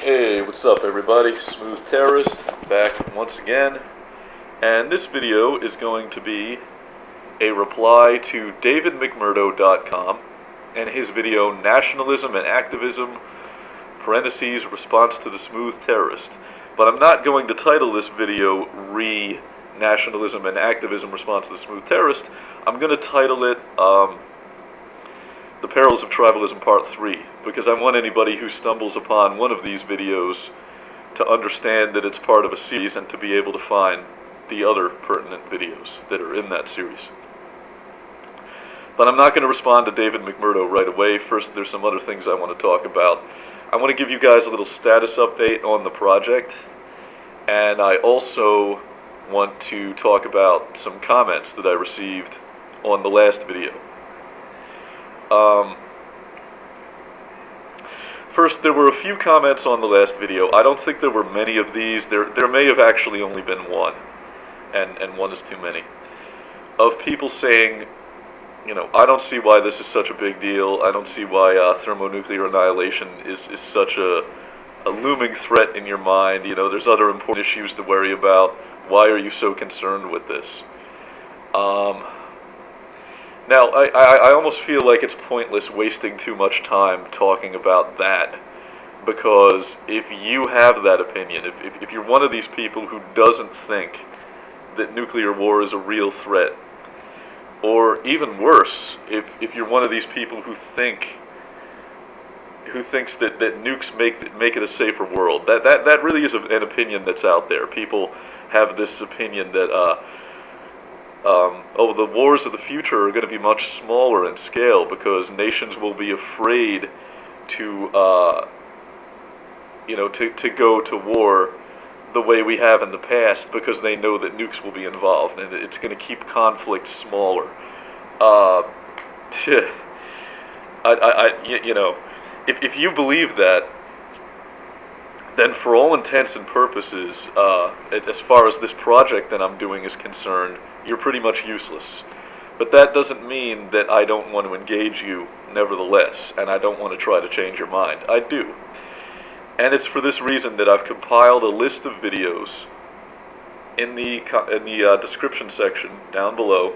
Hey, what's up everybody? Smooth Terrorist back once again, and this video is going to be a reply to davidmcmurdo.com and his video Nationalism and Activism parentheses response to the Smooth Terrorist. But I'm not going to title this video Nationalism and Activism Response to the Smooth Terrorist. I'm going to title it The Perils of Tribalism Part 3, because I want anybody who stumbles upon one of these videos to understand that it's part of a series and to be able to find the other pertinent videos that are in that series. But I'm not going to respond to David McMurdo right away. First, there's some other things I want to talk about. I want to give you guys a little status update on the project, and I also want to talk about some comments that I received on the last video. First, there were a few comments on the last video. I don't think there were many of these. There may have actually only been one, and one is too many, of people saying, you know, I don't see why this is such a big deal. I don't see why thermonuclear annihilation is such a looming threat in your mind. You know, there's other important issues to worry about. Why are you so concerned with this? Now, I almost feel like it's pointless wasting too much time talking about that, because if you have that opinion, if you're one of these people who doesn't think that nuclear war is a real threat, or even worse, if you're one of these people who thinks that nukes make it a safer world, that really is an opinion that's out there. People have this opinion that the wars of the future are going to be much smaller in scale because nations will be afraid to go to war the way we have in the past because they know that nukes will be involved, and it's going to keep conflict smaller. If you believe that, then for all intents and purposes, as far as this project that I'm doing is concerned, you're pretty much useless. But that doesn't mean that I don't want to engage you nevertheless, and I don't want to try to change your mind. I do. And it's for this reason that I've compiled a list of videos in the description section down below.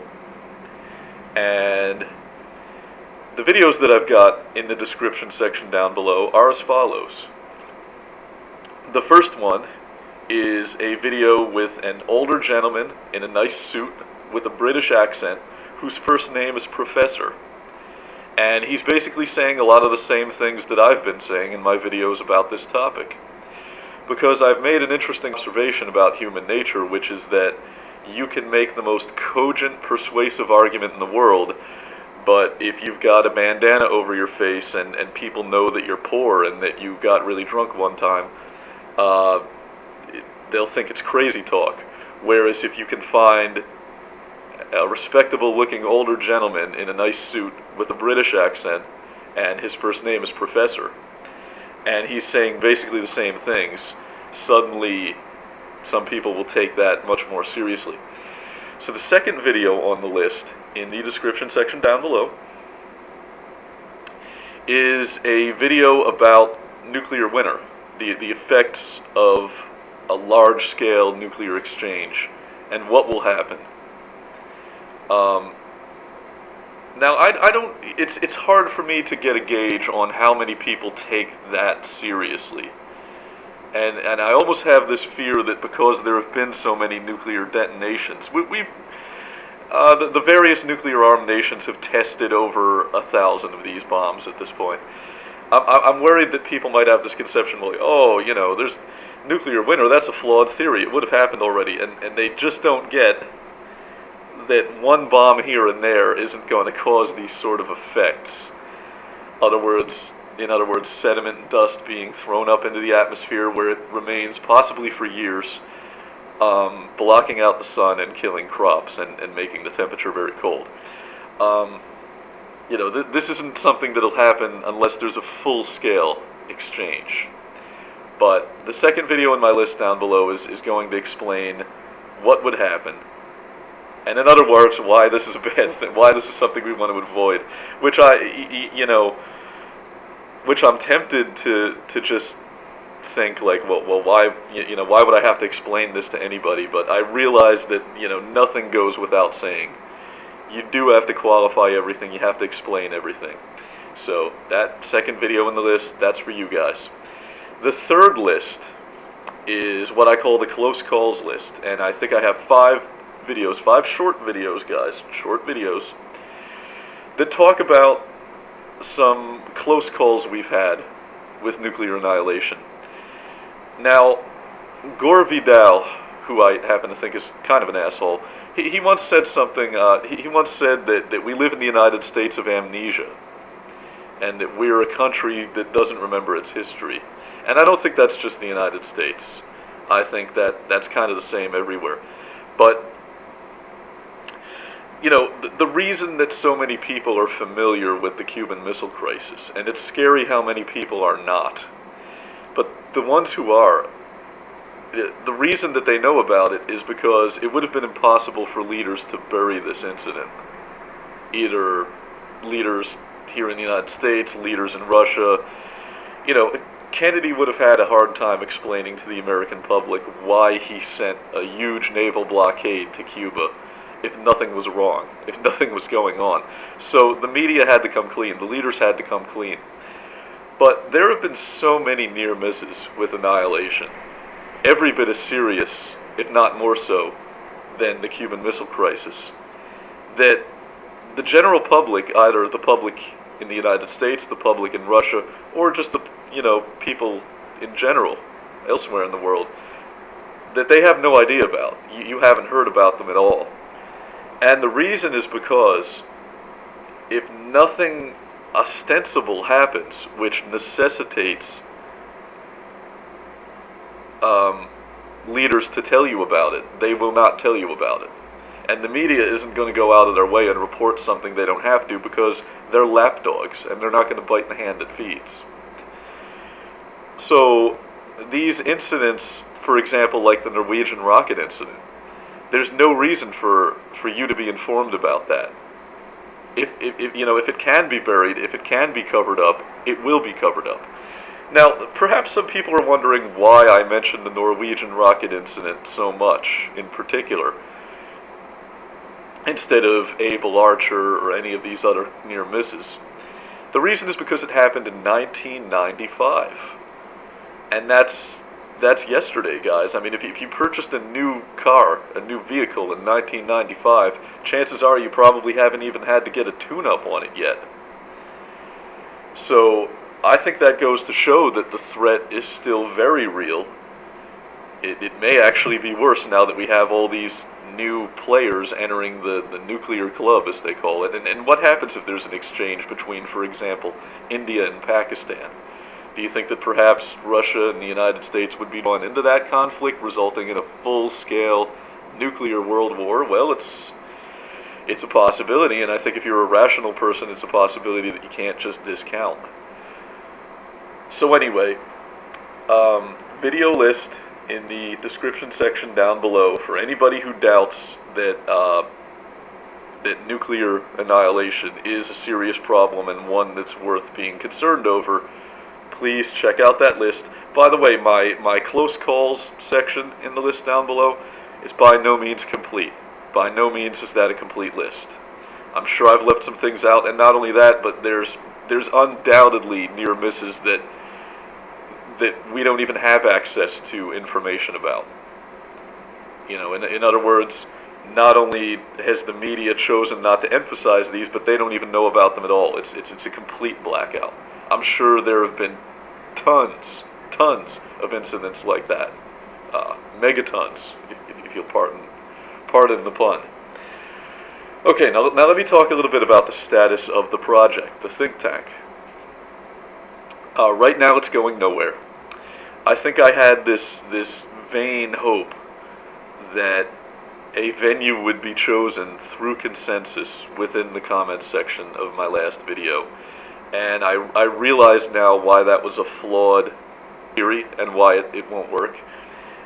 And the videos that I've got in the description section down below are as follows. The first one is a video with an older gentleman in a nice suit with a British accent whose first name is Professor. And he's basically saying a lot of the same things that I've been saying in my videos about this topic. Because I've made an interesting observation about human nature, which is that you can make the most cogent, persuasive argument in the world, but if you've got a bandana over your face and people know that you're poor and that you got really drunk one time, they'll think it's crazy talk. Whereas if you can find a respectable looking older gentleman in a nice suit with a British accent and his first name is Professor, and he's saying basically the same things, suddenly some people will take that much more seriously. So the second video on the list in the description section down below is a video about nuclear winter, the effects of a large-scale nuclear exchange and what will happen. Now, I don't. It's hard for me to get a gauge on how many people take that seriously, and I almost have this fear that because there have been so many nuclear detonations, the various nuclear-armed nations have tested over 1,000 of these bombs at this point. I'm worried that people might have this conception, like, oh, you know, there's nuclear winter, that's a flawed theory, it would have happened already, and they just don't get that one bomb here and there isn't going to cause these sort of effects. In other words, sediment and dust being thrown up into the atmosphere where it remains possibly for years, blocking out the sun and killing crops and making the temperature very cold. This isn't something that'll happen unless there's a full-scale exchange. But the second video in my list down below is going to explain what would happen, and in other words, why this is a bad thing, why this is something we want to avoid, which I'm tempted to just think like, well, why, why would I have to explain this to anybody? But I realize that, nothing goes without saying. You do have to qualify everything. You have to explain everything. So that second video in the list, that's for you guys. The third list is what I call the close calls list, and I think I have 5 short videos, guys, short videos, that talk about some close calls we've had with nuclear annihilation. Now, Gore Vidal, who I happen to think is kind of an asshole, he once said something, he once said that we live in the United States of amnesia, and that we're a country that doesn't remember its history. And I don't think that's just the United States. I think that's kind of the same everywhere. But, the reason that so many people are familiar with the Cuban Missile Crisis, and it's scary how many people are not, but the ones who are, the reason that they know about it is because it would have been impossible for leaders to bury this incident. Either leaders here in the United States, leaders in Russia, Kennedy would have had a hard time explaining to the American public why he sent a huge naval blockade to Cuba if nothing was wrong, if nothing was going on. So the media had to come clean, the leaders had to come clean. But there have been so many near misses with annihilation, every bit as serious, if not more so, than the Cuban Missile Crisis, that the general public, either the public in the United States, the public in Russia, or just the people in general elsewhere in the world, that they have no idea about. You haven't heard about them at all. And the reason is because if nothing ostensible happens which necessitates leaders to tell you about it, they will not tell you about it. And the media isn't going to go out of their way and report something they don't have to, because they're lapdogs and they're not going to bite in the hand that feeds. So these incidents, for example, like the Norwegian rocket incident, there's no reason for you to be informed about that. If it can be buried, if it can be covered up, it will be covered up. Now, perhaps some people are wondering why I mentioned the Norwegian rocket incident so much in particular, instead of Able Archer or any of these other near misses. The reason is because it happened in 1995. And that's yesterday, guys. I mean, if you purchased a new car, a new vehicle in 1995, chances are you probably haven't even had to get a tune-up on it yet. So I think that goes to show that the threat is still very real. It may actually be worse now that we have all these new players entering the nuclear club, as they call it. And what happens if there's an exchange between, for example, India and Pakistan? Do you think that perhaps Russia and the United States would be drawn into that conflict, resulting in a full-scale nuclear world war? Well, it's a possibility, and I think if you're a rational person, it's a possibility that you can't just discount. So anyway, video list in the description section down below for anybody who doubts that that nuclear annihilation is a serious problem and one that's worth being concerned over. Please check out that list. By the way, my close calls section in the list down below is by no means complete. By no means is that a complete list. I'm sure I've left some things out, and not only that, but there's undoubtedly near misses that we don't even have access to information about. In other words, not only has the media chosen not to emphasize these, but they don't even know about them at all. It's a complete blackout. I'm sure there have been tons of incidents like that, megatons, if you'll pardon the pun. Okay, now let me talk a little bit about the status of the project, the think tank. Right now, it's going nowhere. I think I had this vain hope that a venue would be chosen through consensus within the comments section of my last video. And I realize now why that was a flawed theory and why it won't work.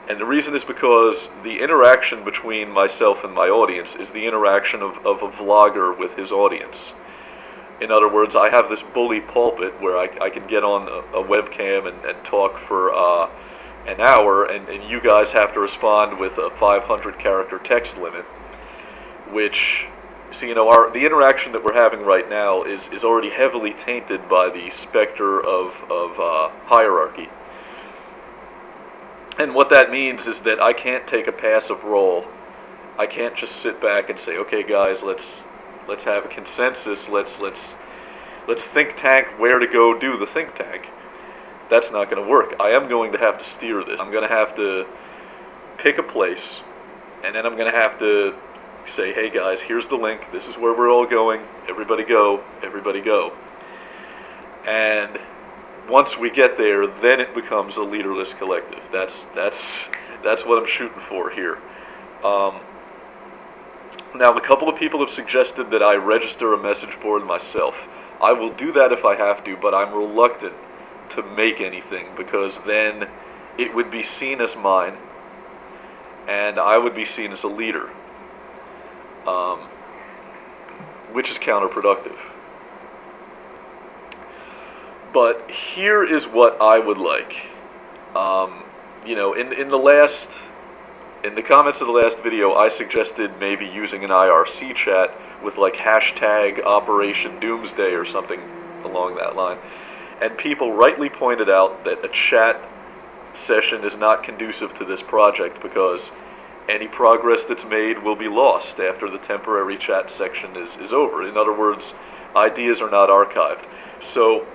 And the reason is because the interaction between myself and my audience is the interaction of a vlogger with his audience. In other words, I have this bully pulpit where I can get on a webcam and talk for an hour, and you guys have to respond with a 500 character text limit, which, so the interaction that we're having right now is already heavily tainted by the specter of hierarchy. And what that means is that I can't take a passive role. I can't just sit back and say, okay guys, let's have a consensus, let's think tank where to go do the think tank. That's not going to work. I am going to have to steer this. I'm going to have to pick a place, and then I'm going to have to say, hey guys, here's the link, this is where we're all going, everybody go, everybody go. And once we get there, then it becomes a leaderless collective. That's what I'm shooting for here. Now, a couple of people have suggested that I register a message board myself. I will do that if I have to, but I'm reluctant to make anything, because then it would be seen as mine, and I would be seen as a leader, which is counterproductive. But here is what I would like. In the comments of the last video, I suggested maybe using an IRC chat with like hashtag Operation Doomsday or something along that line. And people rightly pointed out that a chat session is not conducive to this project, because any progress that's made will be lost after the temporary chat section is over. In other words, ideas are not archived. So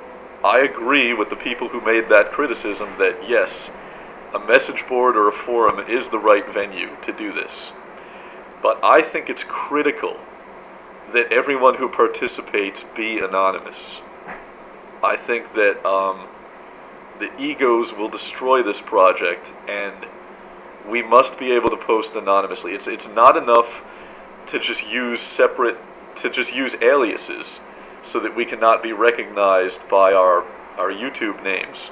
I agree with the people who made that criticism that yes, a message board or a forum is the right venue to do this. But I think it's critical that everyone who participates be anonymous. I think that the egos will destroy this project, and we must be able to post anonymously. It's not enough to just use aliases so that we cannot be recognized by our YouTube names.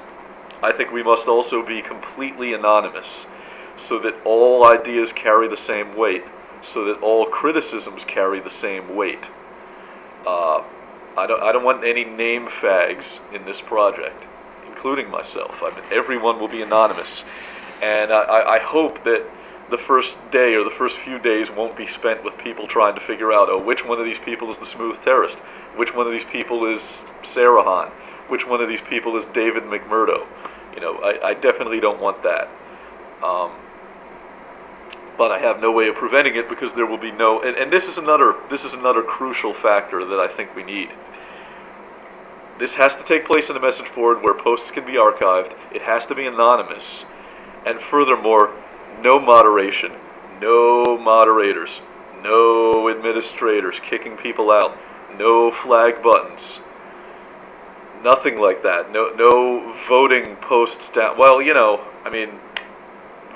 I think we must also be completely anonymous, so that all ideas carry the same weight, so that all criticisms carry the same weight. I don't want any name fags in this project, including myself. I mean, everyone will be anonymous, and I hope that the first day or the first few days won't be spent with people trying to figure out, oh, which one of these people is the Smooth Terrorist, which one of these people is Sarahan, which one of these people is David McMurdo. I definitely don't want that. But I have no way of preventing it, because there will be no, and this is another crucial factor that I think we need. This has to take place in a message board where posts can be archived. It has to be anonymous, and furthermore, no moderation, no moderators, no administrators kicking people out, no flag buttons. Nothing like that. No voting posts down. Well,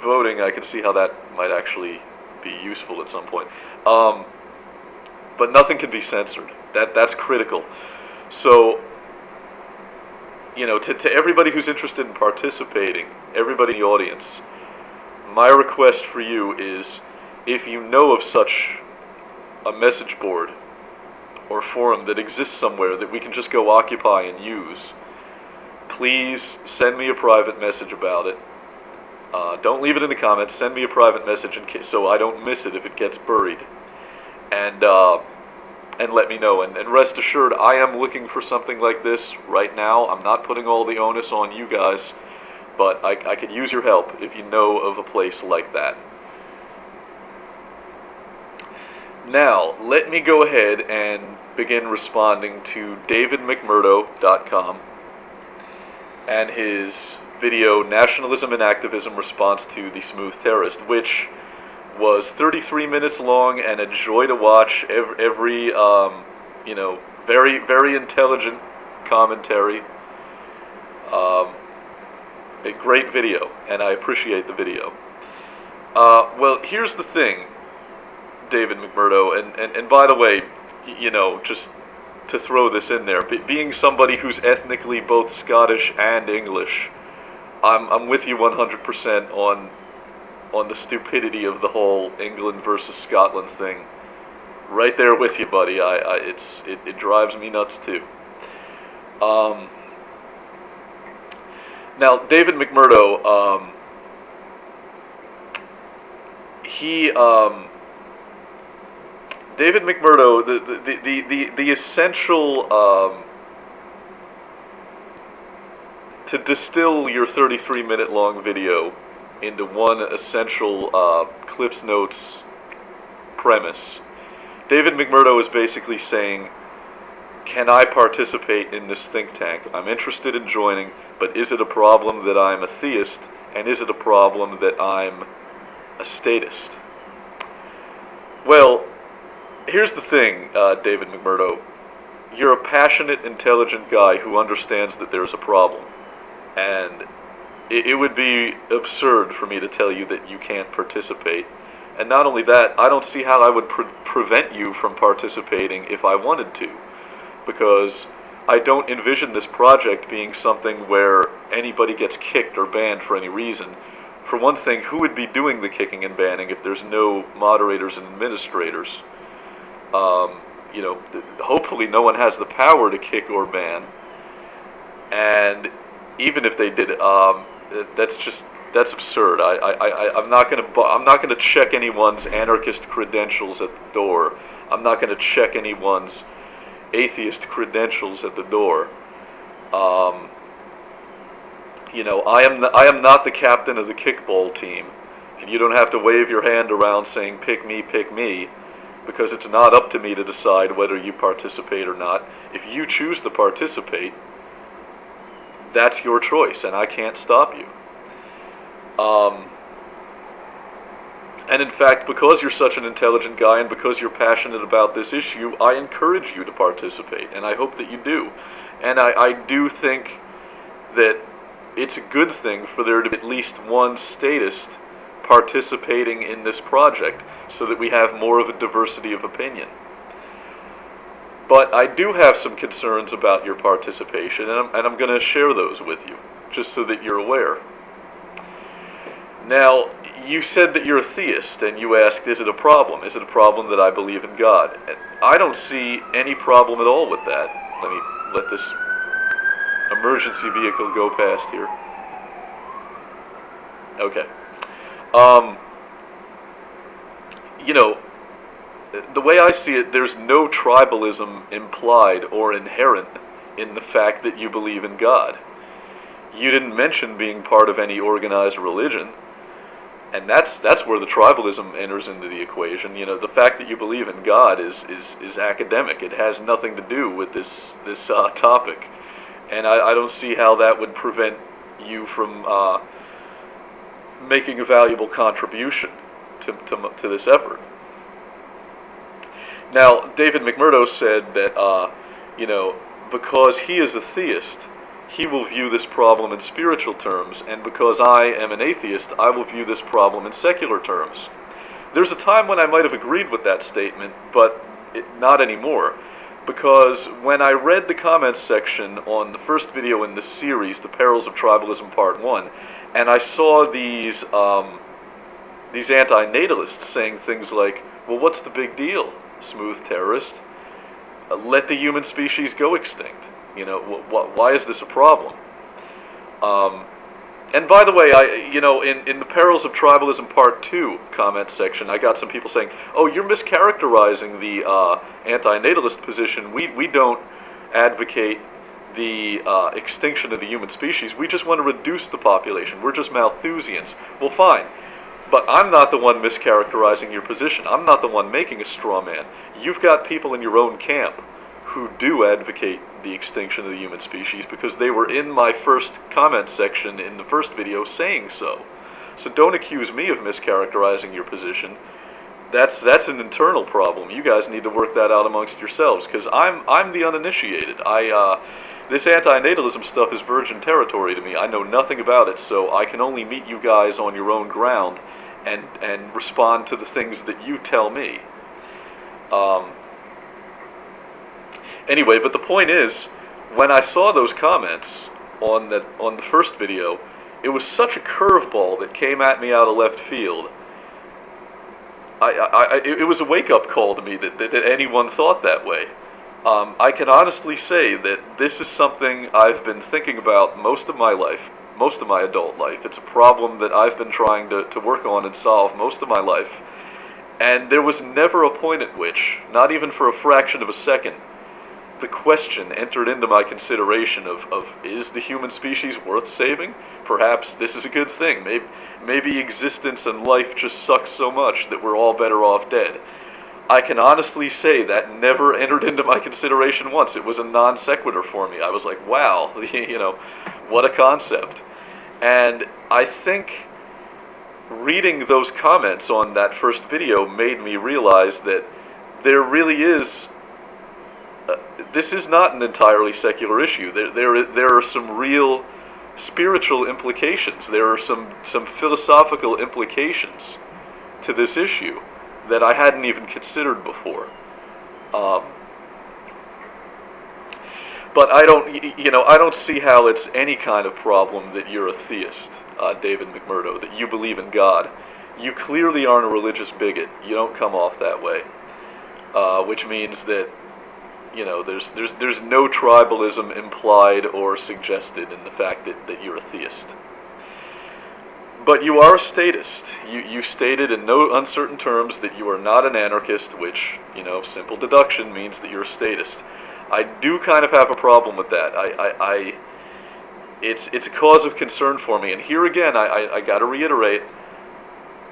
voting, I can see how that might actually be useful at some point. But nothing can be censored. That's critical. So, to everybody who's interested in participating, everybody in the audience, my request for you is, if you know of such a message board or forum that exists somewhere that we can just go occupy and use, please send me a private message about it. Don't leave it in the comments. Send me a private message so I don't miss it if it gets buried, and let me know. And rest assured, I am looking for something like this right now. I'm not putting all the onus on you guys, but I could use your help if you know of a place like that. Now, let me go ahead and begin responding to davidmcmurdo.com and his video, Nationalism and Activism Response to the Smooth Terrorist, which was 33 minutes long and a joy to watch. Every very, very intelligent commentary. A great video, and I appreciate the video. Well, here's the thing, David McMurdo, and by the way, just to throw this in there, being somebody who's ethnically both Scottish and English, I'm with you 100% on the stupidity of the whole England versus Scotland thing. right there with you, buddy. It drives me nuts too. Now, David McMurdo, David McMurdo, the essential, to distill your 33-minute long video into one essential Cliff's Notes premise, David McMurdo is basically saying, can I participate in this think tank? I'm interested in joining, but is it a problem that I'm a theist, and is it a problem that I'm a statist? Well, here's the thing, David McMurdo. You're a passionate, intelligent guy who understands that there's a problem. And it would be absurd for me to tell you that you can't participate. And not only that, I don't see how I would prevent you from participating if I wanted to. Because I don't envision this project being something where anybody gets kicked or banned for any reason. For one thing, who would be doing the kicking and banning if there's no moderators and administrators? You know, hopefully no one has the power to kick or ban. And even if they did, that's absurd. I'm not gonna check anyone's anarchist credentials at the door. I'm not gonna check anyone's atheist credentials at the door. You know, I am not the captain of the kickball team, and you don't have to wave your hand around saying pick me, because it's not up to me to decide whether you participate or not. If you choose to participate, that's your choice, and I can't stop you. And in fact, because you're such an intelligent guy and because you're passionate about this issue, I encourage you to participate, and I hope that you do. And I do think that it's a good thing for there to be at least one statist participating in this project so that we have more of a diversity of opinion. But I do have some concerns about your participation, and I'm going to share those with you, just so that you're aware. Now, you said that you're a theist, and you asked, is it a problem? Is it a problem that I believe in God? And I don't see any problem at all with that. Let me let this emergency vehicle go past here. Okay. You know, the way I see it, there's no tribalism implied or inherent in the fact that you believe in God. You didn't mention being part of any organized religion, and that's where the tribalism enters into the equation. You know, the fact that you believe in God is academic. It has nothing to do with this topic, and I don't see how that would prevent you from making a valuable contribution to this effort. Now, David McMurdo said that, you know, because he is a theist, he will view this problem in spiritual terms, and because I am an atheist, I will view this problem in secular terms. There's a time when I might have agreed with that statement, but not anymore, because when I read the comments section on the first video in this series, The Perils of Tribalism Part 1, and I saw these anti-natalists saying things like, well, what's the big deal, smooth terrorist? Let the human species go extinct. You know, why is this a problem? And by the way, you know, in the Perils of Tribalism Part 2 comment section, I got some people saying, oh, you're mischaracterizing the anti-natalist position. We don't advocate the extinction of the human species. We just want to reduce the population. We're just Malthusians. Well, fine. But I'm not the one mischaracterizing your position. I'm not the one making a straw man. You've got people in your own camp who do advocate the extinction of the human species because they were in my first comment section in the first video saying so. So don't accuse me of mischaracterizing your position. That's an internal problem. You guys need to work that out amongst yourselves, because I'm the uninitiated. This anti-natalism stuff is virgin territory to me. I know nothing about it, so I can only meet you guys on your own ground and respond to the things that you tell me. Anyway, but the point is, when I saw those comments on the first video, it was such a curveball that came at me out of left field it was a wake-up call to me that anyone thought that way. I can honestly say that this is something I've been thinking about most of my life, most of my adult life. It's a problem that I've been trying to work on and solve most of my life. And there was never a point at which, not even for a fraction of a second, the question entered into my consideration of is the human species worth saving? Perhaps this is a good thing. Maybe existence and life just sucks so much that we're all better off dead. I can honestly say that never entered into my consideration once. It was a non sequitur for me. I was like, wow, what a concept. And I think reading those comments on that first video made me realize that there really is, this is not an entirely secular issue. There are some real spiritual implications. There are some philosophical implications to this issue that I hadn't even considered before. But I don't see how it's any kind of problem that you're a theist, David McMurdo, that you believe in God. You clearly aren't a religious bigot. You don't come off that way, which means that there's no tribalism implied or suggested in the fact that you're a theist. But you are a statist. You stated in no uncertain terms that you are not an anarchist, which, simple deduction means that you're a statist. I do kind of have a problem with that. It's a cause of concern for me. And here again, I got to reiterate,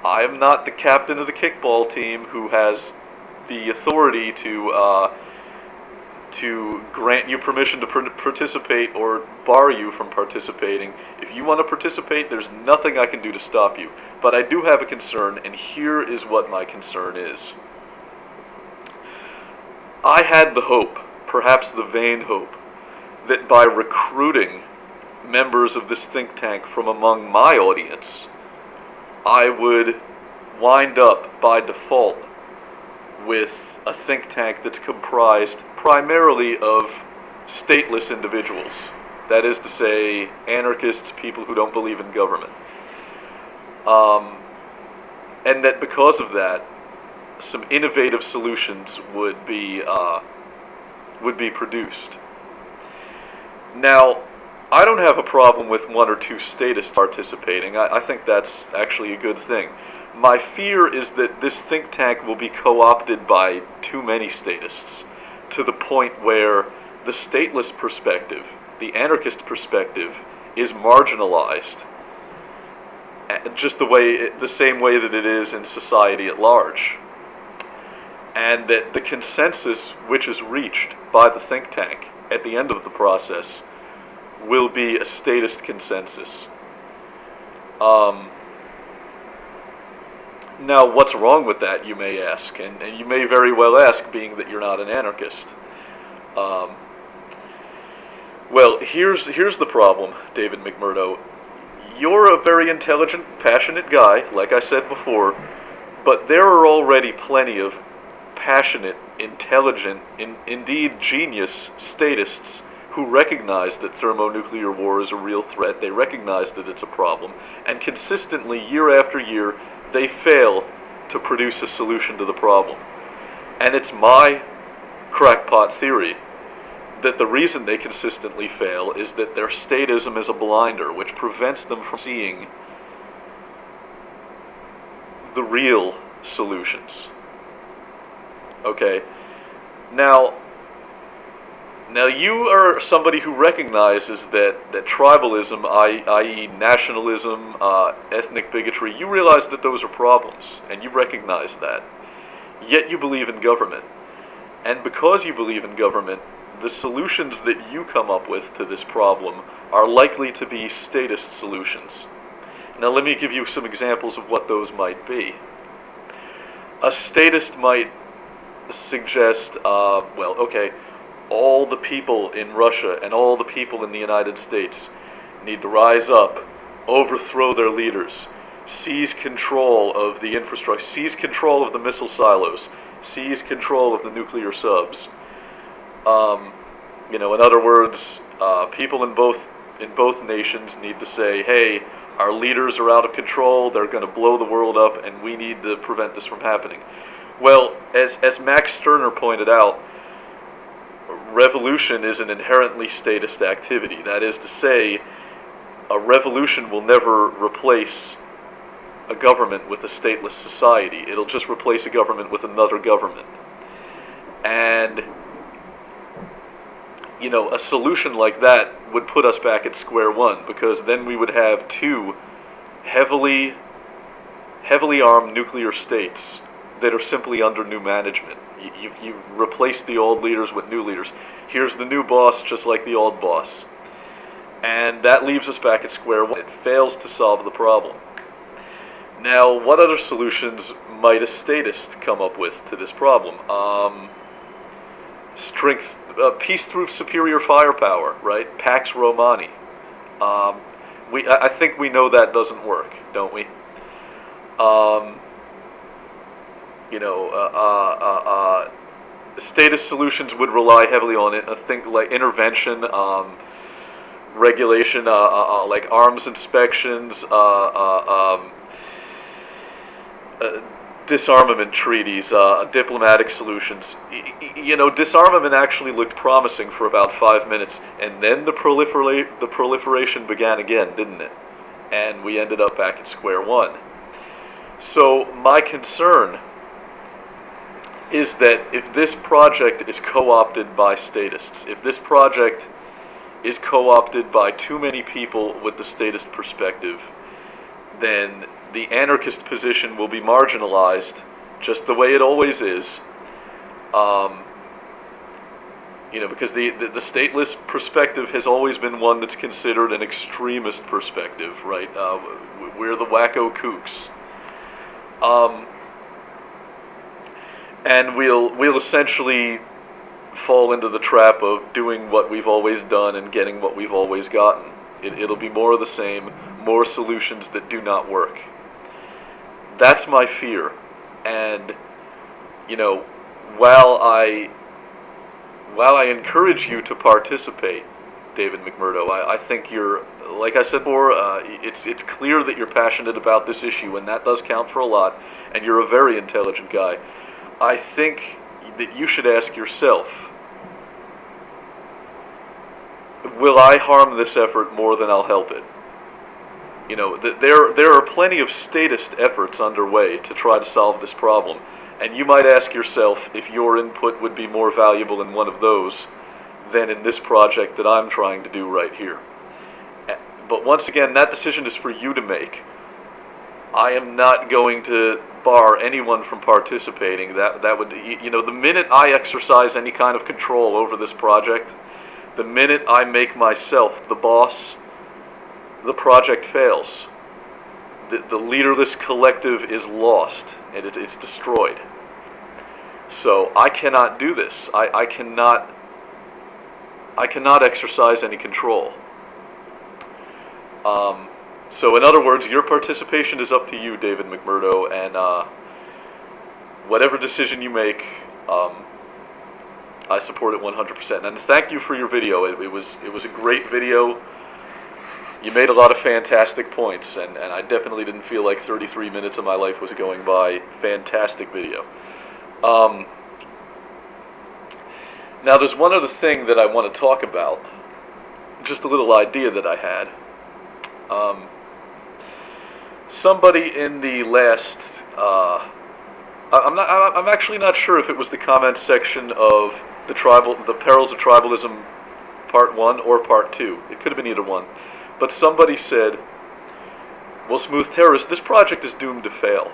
I am not the captain of the kickball team who has the authority to grant you permission to participate or bar you from participating. If you want to participate, there's nothing I can do to stop you. But I do have a concern, and here is what my concern is. I had the hope, perhaps the vain hope, that by recruiting members of this think tank from among my audience, I would wind up by default with a think tank that's comprised primarily of stateless individuals. That is to say, anarchists, people who don't believe in government. And that because of that, some innovative solutions would be produced. Now, I don't have a problem with one or two statists participating. I think that's actually a good thing. My fear is that this think tank will be co-opted by too many statists, to the point where the stateless perspective, the anarchist perspective, is marginalized, just the same way that it is in society at large. And that the consensus which is reached by the think tank at the end of the process will be a statist consensus. Now, what's wrong with that, you may ask, and you may very well ask, being that you're not an anarchist. Well, here's the problem, David McMurdo. You're a very intelligent, passionate guy, like I said before, but there are already plenty of passionate, intelligent, indeed genius statists who recognize that thermonuclear war is a real threat. They recognize that it's a problem, and consistently, year after year, they fail to produce a solution to the problem. And it's my crackpot theory that the reason they consistently fail is that their statism is a blinder, which prevents them from seeing the real solutions. Okay? Now you are somebody who recognizes that tribalism, i.e. nationalism, ethnic bigotry, you realize that those are problems, and you recognize that. Yet you believe in government. And because you believe in government, the solutions that you come up with to this problem are likely to be statist solutions. Now let me give you some examples of what those might be. A statist might suggest, all the people in Russia and all the people in the United States need to rise up, overthrow their leaders, seize control of the infrastructure, seize control of the missile silos, seize control of the nuclear subs. In other words, people in both in both nations need to say, hey, our leaders are out of control, they're going to blow the world up, and we need to prevent this from happening. Well, as Max Stirner pointed out, revolution is an inherently statist activity. That is to say, a revolution will never replace a government with a stateless society. It'll just replace a government with another government. And, you know, a solution like that would put us back at square one, because then we would have two heavily armed nuclear states that are simply under new management. You've replaced the old leaders with new leaders. Here's the new boss, just like the old boss. And that leaves us back at square one. It fails to solve the problem. Now, what other solutions might a statist come up with to this problem? Peace through superior firepower, right? Pax Romani. I think we know that doesn't work, don't we? Statist solutions would rely heavily on it. I think like intervention, regulation, like arms inspections, disarmament treaties, diplomatic solutions. Disarmament actually looked promising for about 5 minutes, and then the proliferation began again, didn't it? And we ended up back at square one. So my concern is that if this project is co-opted by statists, if this project is co-opted by too many people with the statist perspective, then the anarchist position will be marginalized, just the way it always is. Because the stateless perspective has always been one that's considered an extremist perspective, right? We're the wacko kooks. And we'll essentially fall into the trap of doing what we've always done and getting what we've always gotten. It'll be more of the same, more solutions that do not work. That's my fear. And, while I encourage you to participate, David McMurdo, I think you're, like I said before, it's clear that you're passionate about this issue, and that does count for a lot, and you're a very intelligent guy. I think that you should ask yourself, will I harm this effort more than I'll help it? There are plenty of statist efforts underway to try to solve this problem, and you might ask yourself if your input would be more valuable in one of those than in this project that I'm trying to do right here. But once again, that decision is for you to make. I am not going to bar anyone from participating. That would, the minute I exercise any kind of control over this project, the minute I make myself the boss, the project fails. The leaderless collective is lost, and it's destroyed. So I cannot do this. I cannot exercise any control. So in other words, your participation is up to you, David McMurdo, and whatever decision you make, I support it 100%. And thank you for your video. It was a great video. You made a lot of fantastic points, and I definitely didn't feel like 33 minutes of my life was going by. Fantastic video. Now there's one other thing that I want to talk about. Just a little idea that I had. Somebody in the last, I'm actually not sure if it was the comments section of the perils of tribalism part 1 or part 2. It could have been either one. But somebody said, well, Smooth Terrorist, this project is doomed to fail.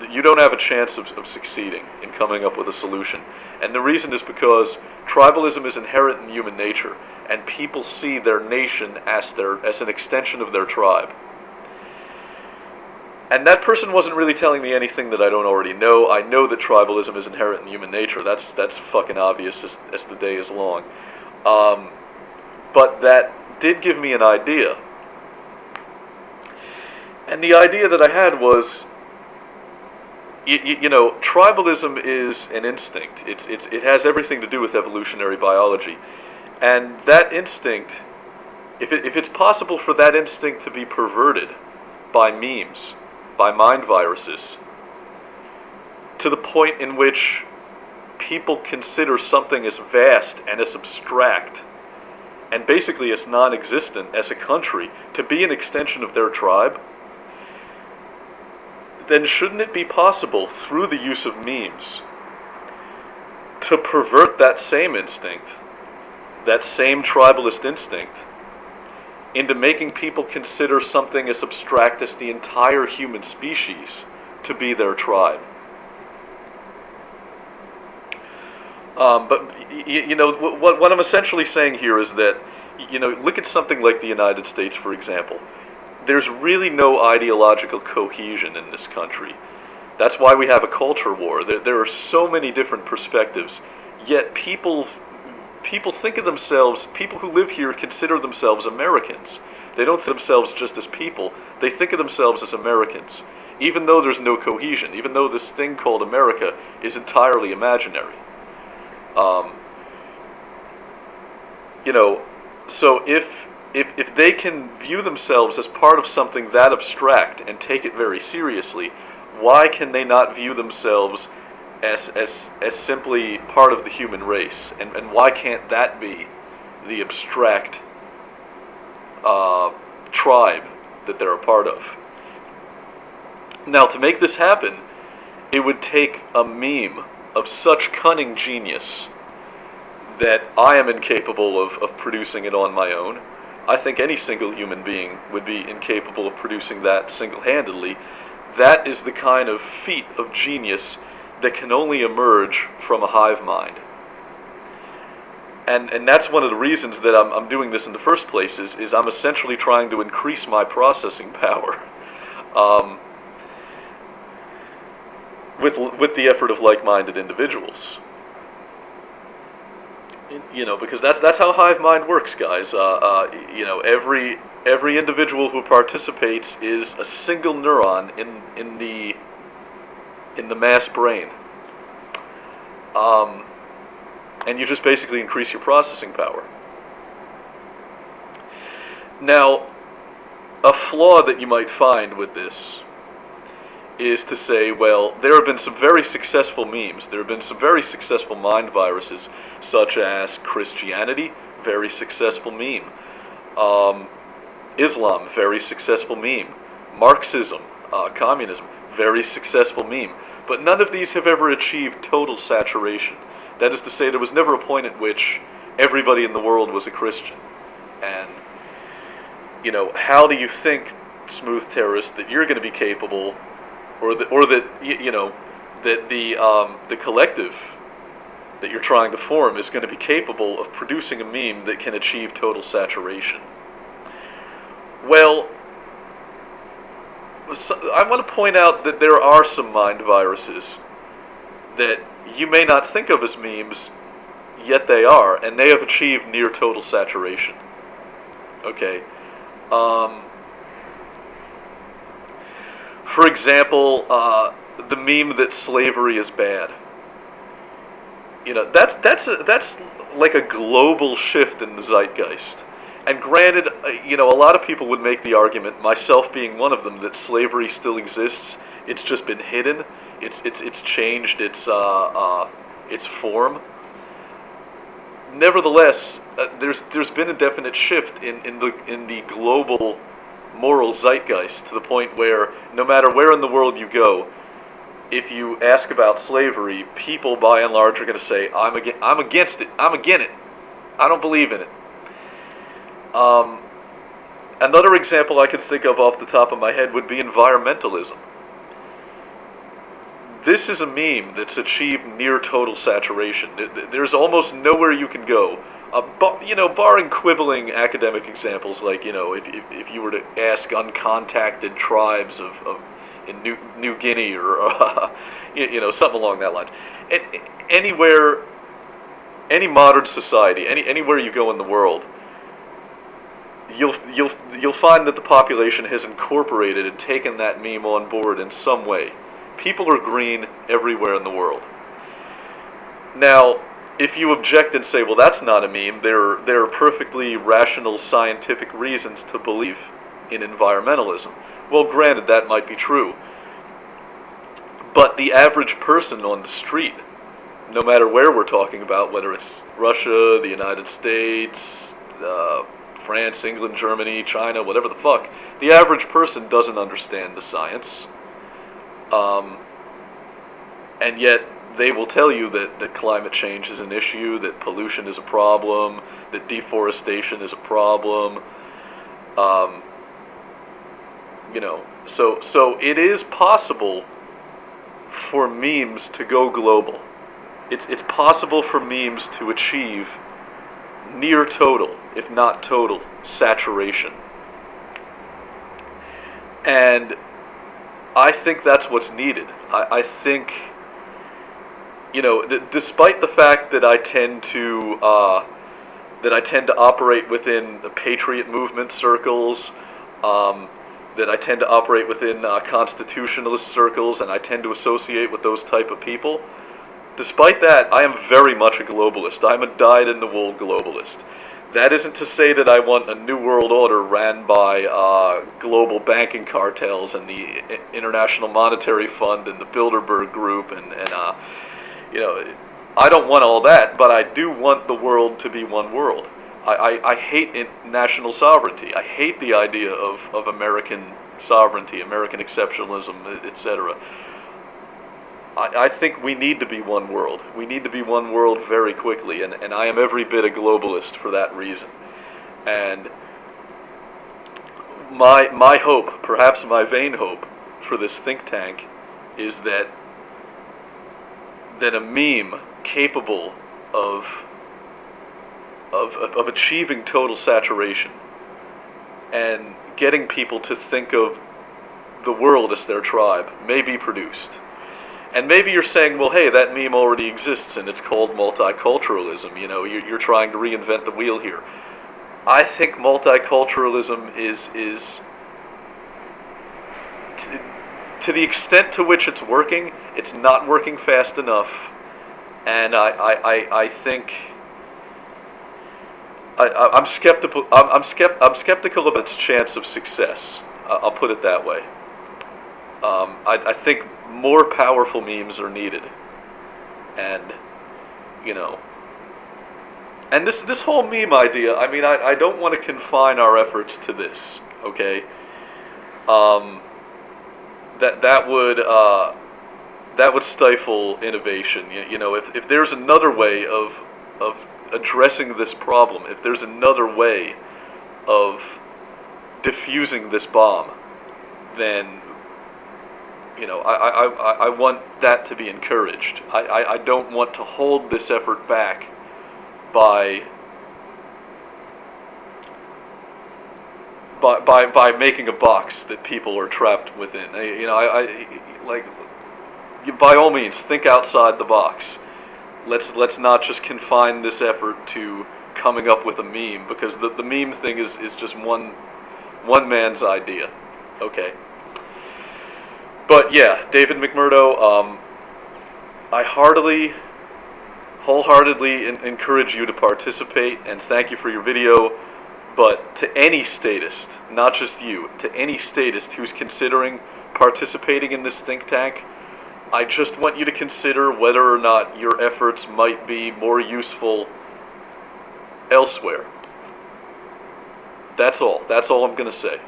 You don't have a chance of succeeding in coming up with a solution. And the reason is because tribalism is inherent in human nature, and people see their nation as an extension of their tribe. And that person wasn't really telling me anything that I don't already know. I know that tribalism is inherent in human nature. That's fucking obvious as the day is long. But that did give me an idea. And the idea that I had was, tribalism is an instinct. It has everything to do with evolutionary biology. And that instinct if it's possible for that instinct to be perverted by memes, by mind viruses, to the point in which people consider something as vast and as abstract and basically as non-existent as a country to be an extension of their tribe, then shouldn't it be possible through the use of memes to pervert that same instinct, that same tribalist instinct, into making people consider something as abstract as the entire human species to be their tribe? But what I'm essentially saying here is that, look at something like the United States, for example. There's really no ideological cohesion in this country. That's why we have a culture war. There are so many different perspectives, yet people think of themselves, people who live here consider themselves Americans. They don't think of themselves just as people. They think of themselves as Americans, even though there's no cohesion, even though this thing called America is entirely imaginary. So if they can view themselves as part of something that abstract and take it very seriously, why can they not view themselves as simply part of the human race? And why can't that be the abstract tribe that they're a part of? Now, to make this happen, it would take a meme of such cunning genius that I am incapable of producing it on my own. I think any single human being would be incapable of producing that single-handedly. That is the kind of feat of genius that can only emerge from a hive mind. And that's one of the reasons that I'm doing this in the first place, is I'm essentially trying to increase my processing power with the effort of like-minded individuals. Because that's how hive mind works, guys. Every individual who participates is a single neuron in the mass brain, and you just basically increase your processing power. Now, a flaw that you might find with this is to say, well, there have been some very successful memes, there have been some very successful mind viruses, such as Christianity, very successful meme, Islam, very successful meme, Marxism, communism, very successful meme, but none of these have ever achieved total saturation. That is to say, there was never a point at which everybody in the world was a Christian. And, how do you think, Smooth Terrorist, that you're going to be capable, or that the collective that you're trying to form is going to be capable of producing a meme that can achieve total saturation? Well, I want to point out that there are some mind viruses that you may not think of as memes, yet they are, and they have achieved near total saturation. Okay. For example, the meme that slavery is bad. That's like a global shift in the zeitgeist. And granted, a lot of people would make the argument, myself being one of them, that slavery still exists. It's just been hidden. It's changed its form. Nevertheless, there's been a definite shift in the global moral zeitgeist, to the point where no matter where in the world you go, if you ask about slavery, people by and large are going to say, I'm against it, I'm against it, I don't believe in it. Another example I could think of off the top of my head would be environmentalism. This is a meme that's achieved near total saturation. There's almost nowhere you can go, barring quibbling academic examples, like, if you were to ask uncontacted tribes in New Guinea, or something along that lines. Anywhere, any modern society, anywhere you go in the world, you'll find that the population has incorporated and taken that meme on board in some way. People are green everywhere in the world. Now, if you object and say, well, that's not a meme, there are perfectly rational scientific reasons to believe in environmentalism. Well, granted, that might be true. But the average person on the street, no matter where we're talking about, whether it's Russia, the United States, France, England, Germany, China, whatever the fuck, the average person doesn't understand the science. And yet they will tell you that climate change is an issue, that pollution is a problem, that deforestation is a problem. So it is possible for memes to go global. It's possible for memes to achieve near total, if not total, saturation. And I think that's what's needed. I think, despite the fact that I tend to operate within the patriot movement circles, that I tend to operate within constitutionalist circles, and I tend to associate with those type of people. Despite that, I am very much a globalist. I'm a dyed-in-the-wool globalist. That isn't to say that I want a new world order ran by global banking cartels and the International Monetary Fund and the Bilderberg Group, and I don't want all that, but I do want the world to be one world. I hate national sovereignty. I hate the idea of American sovereignty, American exceptionalism, etc. I think we need to be one world. We need to be one world very quickly, and I am every bit a globalist for that reason. And my hope, perhaps my vain hope, for this think tank is that a meme capable of achieving total saturation and getting people to think of the world as their tribe may be produced. And maybe you're saying, well, hey, that meme already exists and it's called multiculturalism. You're trying to reinvent the wheel here. I think multiculturalism is to the extent to which it's working, it's not working fast enough. And I think I'm skeptical. I'm skeptical of its chance of success. I'll put it that way. I think more powerful memes are needed, and and this whole meme idea. I mean, I don't want to confine our efforts to this. Okay. That would stifle innovation. If there's another way of addressing this problem, if there's another way of diffusing this bomb, then I want that to be encouraged. I don't want to hold this effort back by making a box that people are trapped within. By all means, think outside the box. Let's not just confine this effort to coming up with a meme, because the meme thing is just one man's idea. Okay. But yeah, David McMurdo, I wholeheartedly encourage you to participate, and thank you for your video. But to any statist, not just you, to any statist who's considering participating in this think tank, I just want you to consider whether or not your efforts might be more useful elsewhere. That's all. That's all I'm going to say.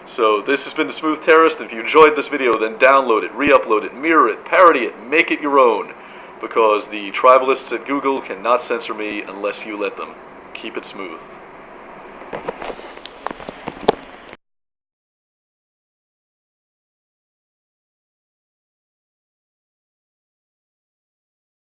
So this has been The Smooth Terrorist. If you enjoyed this video, then download it, re-upload it, mirror it, parody it, make it your own. Because the tribalists at Google cannot censor me unless you let them. Keep it smooth.